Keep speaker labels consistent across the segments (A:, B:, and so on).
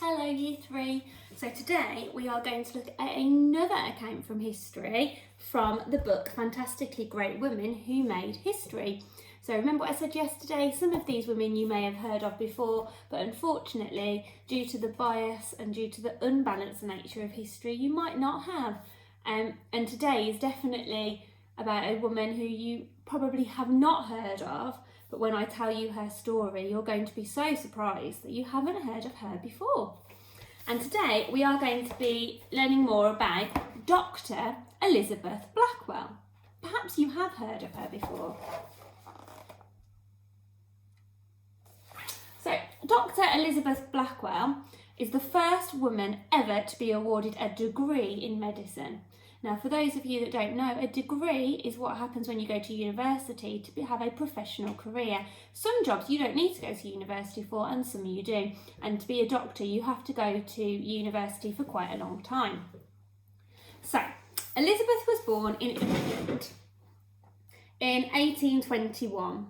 A: Hello Year 3. So today we are going to look at another account from history from the book Fantastically Great Women Who Made History. So remember what I said yesterday, some of these women you may have heard of before, but unfortunately due to the bias and due to the unbalanced nature of history you might not have. And today is definitely about a woman who you probably have not heard of, but when I tell you her story, you're going to be so surprised that you haven't heard of her before. And today we are going to be learning more about Dr. Elizabeth Blackwell. Perhaps you have heard of her before. So, Dr. Elizabeth Blackwell is the first woman ever to be awarded a degree in medicine. Now, for those of you that don't know, a degree is what happens when you go to university to have a professional career. Some jobs you don't need to go to university for, and some you do. And to be a doctor, you have to go to university for quite a long time. So, Elizabeth was born in England in 1821.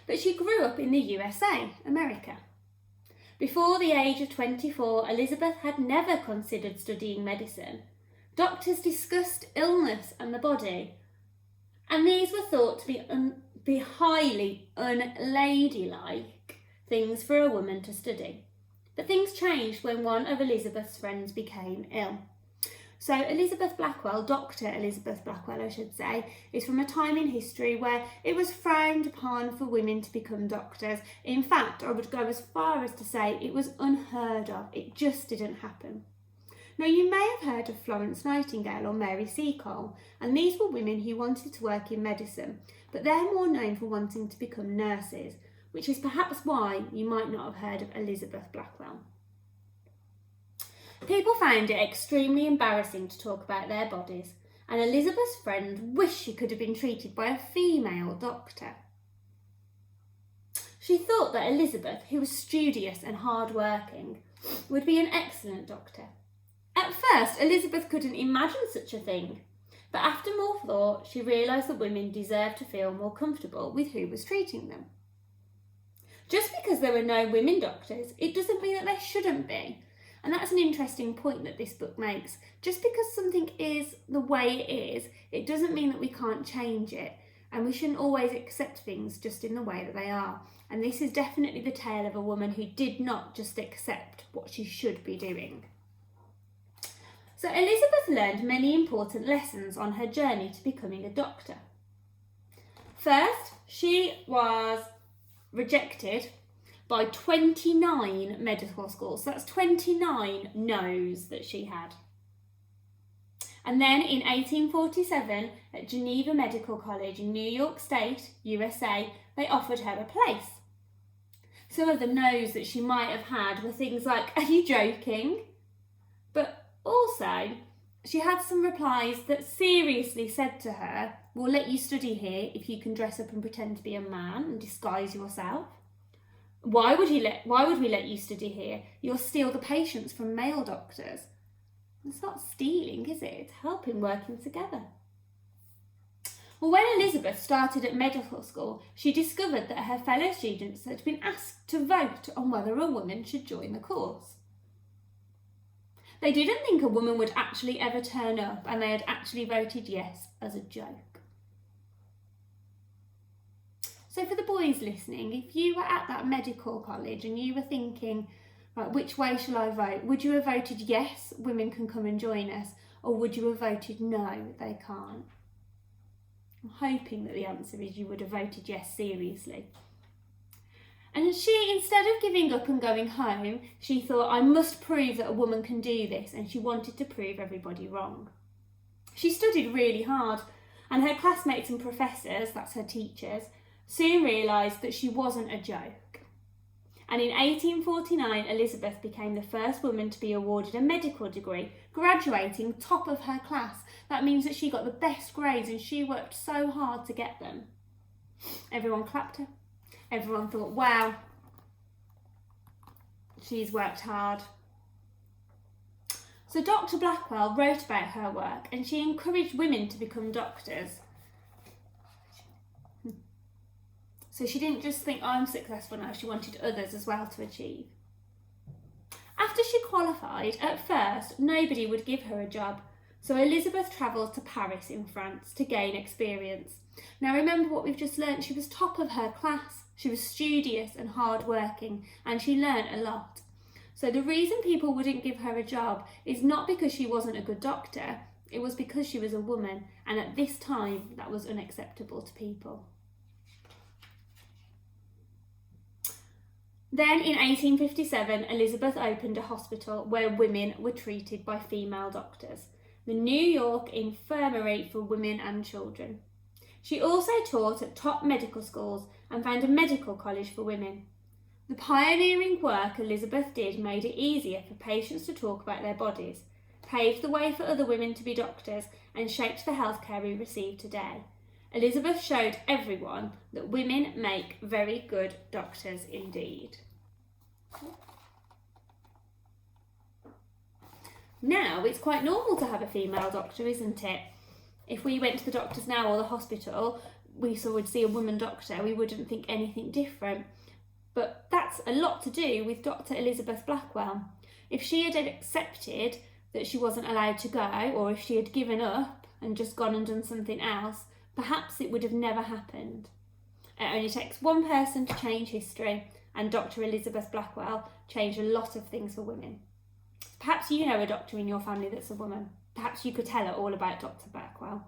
A: But she grew up in the USA, America. Before the age of 24, Elizabeth had never considered studying medicine. Doctors discussed illness and the body, and these were thought to be highly unladylike things for a woman to study. But things changed when one of Elizabeth's friends became ill. So Elizabeth Blackwell, Dr. Elizabeth Blackwell I should say, is from a time in history where it was frowned upon for women to become doctors. In fact, I would go as far as to say it was unheard of. It just didn't happen. Now, you may have heard of Florence Nightingale or Mary Seacole, and these were women who wanted to work in medicine, but they're more known for wanting to become nurses, which is perhaps why you might not have heard of Elizabeth Blackwell. People found it extremely embarrassing to talk about their bodies, and Elizabeth's friend wished she could have been treated by a female doctor. She thought that Elizabeth, who was studious and hard-working, would be an excellent doctor. At first, Elizabeth couldn't imagine such a thing, but after more thought, she realised that women deserved to feel more comfortable with who was treating them. Just because there were no women doctors, it doesn't mean that there shouldn't be. And that's an interesting point that this book makes. Just because something is the way it is, it doesn't mean that we can't change it. And we shouldn't always accept things just in the way that they are. And this is definitely the tale of a woman who did not just accept what she should be doing. So Elizabeth learned many important lessons on her journey to becoming a doctor. First, she was rejected by 29 medical schools. So that's 29 no's that she had. And then in 1847, at Geneva Medical College in New York State, USA, they offered her a place. Some of the no's that she might have had were things like, "Are you joking?" But also, she had some replies that seriously said to her, "We'll let you study here if you can dress up and pretend to be a man and disguise yourself. Why would we let you study here? You'll steal the patients from male doctors." It's not stealing, is it? It's helping, working together. Well, when Elizabeth started at medical school, she discovered that her fellow students had been asked to vote on whether a woman should join the course. They didn't think a woman would actually ever turn up, and they had actually voted yes as a joke. So for the boys listening, if you were at that medical college and you were thinking, right, which way shall I vote? Would you have voted yes, women can come and join us? Or would you have voted no, they can't? I'm hoping that the answer is you would have voted yes seriously. And she, instead of giving up and going home, she thought, I must prove that a woman can do this, and she wanted to prove everybody wrong. She studied really hard, and her classmates and professors, that's her teachers, soon realised that she wasn't a joke. And in 1849, Elizabeth became the first woman to be awarded a medical degree, graduating top of her class. That means that she got the best grades, and she worked so hard to get them. Everyone clapped her. Everyone thought, wow, she's worked hard. So Dr. Blackwell wrote about her work, and she encouraged women to become doctors. So she didn't just think, I'm successful now, she wanted others as well to achieve. After she qualified, at first nobody would give her a job, so Elizabeth travelled to Paris in France to gain experience. Now remember what we've just learnt, she was top of her class, she was studious and hard-working, and she learnt a lot. So the reason people wouldn't give her a job is not because she wasn't a good doctor, it was because she was a woman, and at this time that was unacceptable to people. Then in 1857, Elizabeth opened a hospital where women were treated by female doctors, the New York Infirmary for Women and Children. She also taught at top medical schools and found a medical college for women. The pioneering work Elizabeth did made it easier for patients to talk about their bodies, paved the way for other women to be doctors, and shaped the healthcare we receive today. Elizabeth showed everyone that women make very good doctors indeed. Now, it's quite normal to have a female doctor, isn't it? If we went to the doctors now or the hospital, we would see a woman doctor, we wouldn't think anything different. But that's a lot to do with Dr. Elizabeth Blackwell. If she had accepted that she wasn't allowed to go, or if she had given up and just gone and done something else, perhaps it would have never happened. It only takes one person to change history, and Dr. Elizabeth Blackwell changed a lot of things for women. Perhaps you know a doctor in your family that's a woman. Perhaps you could tell her all about Dr. Blackwell.